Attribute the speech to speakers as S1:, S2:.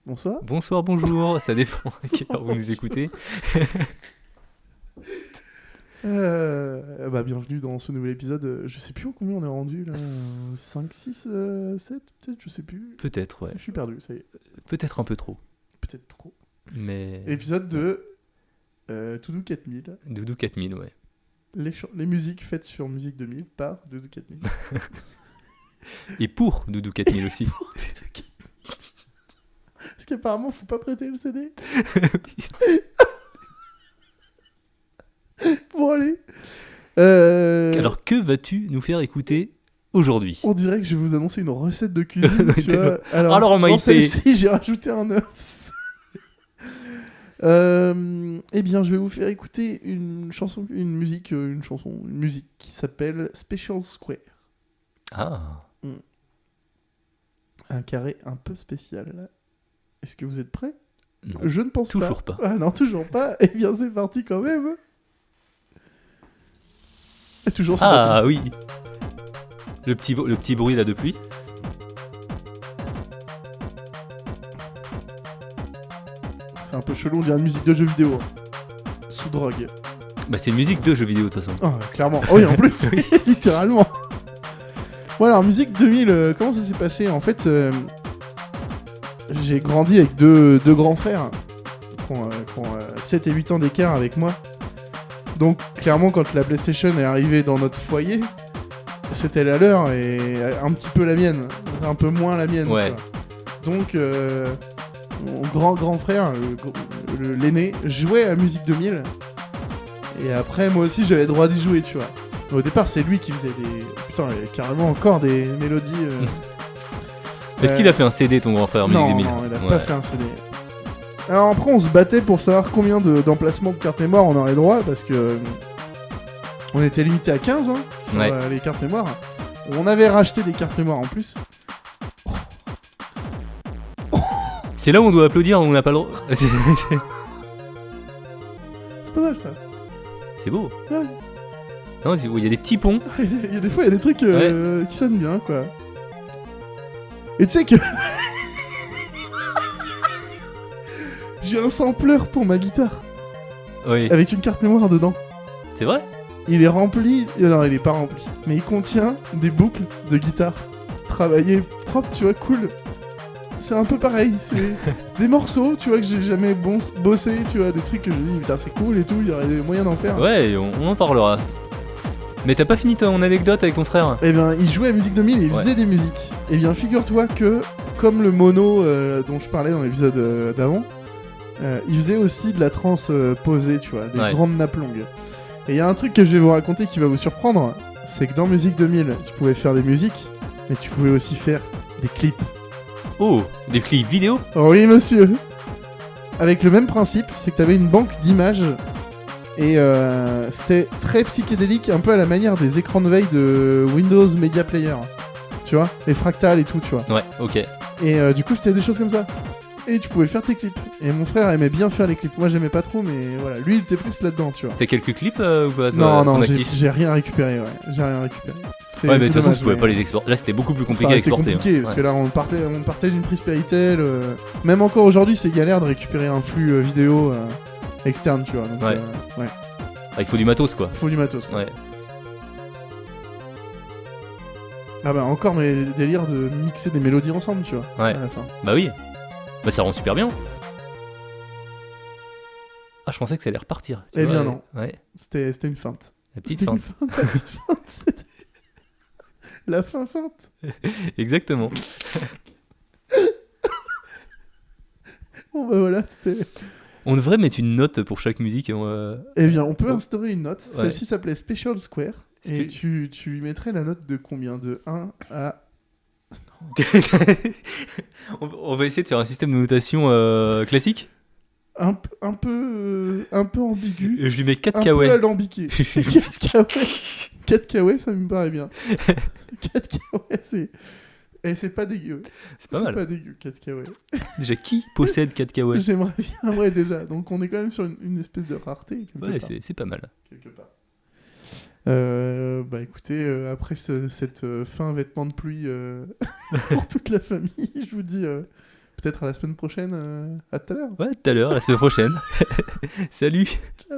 S1: Bonsoir.
S2: Bonsoir, bonjour, ça dépend à quelle heure vous nous écoutez.
S1: Bienvenue dans ce nouvel épisode. Je sais plus combien on est rendu là. 5, 6, 7 peut-être, je sais plus.
S2: Peut-être, ouais.
S1: Je suis perdu, ça y est.
S2: Peut-être un peu trop.
S1: Peut-être trop.
S2: Mais.
S1: Épisode de Doudou 4000.
S2: Doudou 4000, ouais.
S1: Les musiques faites sur Musique 2000 par Doudou 4000.
S2: Et pour Doudou 4000 aussi.
S1: Parce qu'apparemment, faut pas prêter le CD. Bon, allez.
S2: Alors, que vas-tu nous faire écouter aujourd'hui?
S1: On dirait que je vais vous annoncer une recette de cuisine. Tu vois.
S2: Alors,
S1: dans
S2: Maïté.
S1: celle-ci, j'ai rajouté un œuf. Eh bien, je vais vous faire écouter une musique qui s'appelle Special Square.
S2: Ah.
S1: Un carré un peu spécial. Là. Est-ce que vous êtes prêts?
S2: Non.
S1: Je ne pense
S2: Toujours pas.
S1: Ah non, toujours pas. Eh bien, c'est parti quand même. Toujours sur
S2: Ah
S1: la
S2: oui. Le petit bruit là de pluie.
S1: C'est un peu chelou, on dirait une musique de jeu vidéo. Sous drogue.
S2: Bah, c'est une musique de jeu vidéo de toute façon.
S1: Ah, clairement. Oh oui, en plus,
S2: Oui.
S1: littéralement. Bon, alors, musique 2000, comment ça s'est passé? En fait, j'ai grandi avec deux grands frères qui ont 7 et 8 ans d'écart avec moi. Donc, clairement, quand la PlayStation est arrivée dans notre foyer, c'était la leur et un petit peu la mienne. Un peu moins la mienne.
S2: Ouais.
S1: Tu vois. Donc, mon grand frère, l'aîné, jouait à Musique 2000. Et après, moi aussi, j'avais le droit d'y jouer, tu vois. Mais au départ, c'est lui qui faisait des... Putain, il y a carrément encore des mélodies...
S2: Est-ce qu'il a fait un CD, ton grand frère, Musique 2000?
S1: Non, il a pas fait un CD. Alors après, on se battait pour savoir combien d'emplacements de cartes mémoire on aurait droit, parce que... on était limité à 15 sur les cartes mémoire. On avait racheté des cartes mémoire en plus.
S2: C'est là où on doit applaudir, on n'a pas le droit.
S1: C'est pas mal, ça.
S2: C'est beau.
S1: Ouais.
S2: Non, il y a des petits ponts.
S1: Il y a des fois, il y a des trucs qui sonnent bien, quoi. Et tu sais que... j'ai un sampler pour ma guitare,
S2: Oui.
S1: avec une carte mémoire dedans.
S2: C'est vrai?
S1: Il est rempli... Alors, il est pas rempli. Mais il contient des boucles de guitare. Travaillées propre, tu vois, cool. C'est un peu pareil. C'est des morceaux, tu vois, que j'ai jamais bossé, tu vois, des trucs que je me dis, putain, c'est cool et tout, il y aurait des moyens d'en faire.
S2: Ouais, on en parlera. Mais t'as pas fini ton anecdote avec ton frère?
S1: Eh bien, il jouait à Musique 2000 et il faisait des musiques. Eh bien, figure-toi que, comme le mono dont je parlais dans l'épisode d'avant, il faisait aussi de la trance posée, tu vois, des grandes nappes longues. Et il y a un truc que je vais vous raconter qui va vous surprendre, c'est que dans Musique 2000, tu pouvais faire des musiques, mais tu pouvais aussi faire des clips.
S2: Oh, des clips vidéo?
S1: Oh oui, monsieur. Avec le même principe, c'est que t'avais une banque d'images et c'était très psychédélique, un peu à la manière des écrans de veille de Windows Media Player. Tu vois, les fractales et tout, tu vois.
S2: Ouais, ok.
S1: Et du coup, c'était des choses comme ça. Et tu pouvais faire tes clips. Et mon frère aimait bien faire les clips. Moi, j'aimais pas trop, mais voilà, lui, il était plus là-dedans, tu vois.
S2: T'as quelques clips ou pas?
S1: Non,
S2: actif
S1: j'ai rien récupéré, ouais. J'ai rien récupéré.
S2: Ouais, mais de toute façon,
S1: dommage,
S2: tu pouvais
S1: mais-
S2: pas les exporter. Là, c'était beaucoup plus compliqué
S1: Ça
S2: à
S1: a été
S2: exporter.
S1: compliqué, parce que là, on partait d'une prise Péritel. Même encore aujourd'hui, c'est galère de récupérer un flux vidéo externe, tu vois. Donc,
S2: Ouais.
S1: ouais.
S2: Ah, il faut du matos, quoi.
S1: Faut du matos. Quoi.
S2: Ouais.
S1: Ah bah, encore mes délires de mixer des mélodies ensemble, tu vois.
S2: Ouais.
S1: À la fin.
S2: Bah oui. Bah ça rend super bien. Ah, je pensais que ça allait repartir. Tu
S1: Eh
S2: vois,
S1: bien, non.
S2: Ouais.
S1: C'était une feinte.
S2: La petite
S1: C'était une
S2: feinte.
S1: feinte, la petite feinte, c'était... La feinte.
S2: Exactement.
S1: Bon bah voilà, c'était...
S2: On devrait mettre une note pour chaque musique.
S1: Eh bien, on peut
S2: Oh.
S1: instaurer une note.
S2: Ouais.
S1: Celle-ci s'appelait Special Square. Et tu lui mettrais la note de combien? De 1 à...
S2: On va essayer de faire un système de notation classique.
S1: Un peu ambigu.
S2: Et je lui mets 4
S1: Un peu
S2: kawaii.
S1: alambiqué. 4 kawaii. 4 kawaii, ça me paraît bien. 4 kawaii, c'est... Et c'est pas dégueu.
S2: C'est pas mal.
S1: C'est pas dégueu, 4 kawaii.
S2: Déjà, qui possède 4 kawaii?
S1: J'aimerais bien, ouais, déjà. Donc on est quand même sur une espèce de rareté.
S2: Ouais, c'est pas mal.
S1: Quelque part. Bah écoutez, après cette fin vêtements de pluie pour toute la famille, je vous dis peut-être à la semaine prochaine. À tout à l'heure.
S2: Ouais, tout à l'heure, la semaine prochaine. Salut.
S1: Ciao.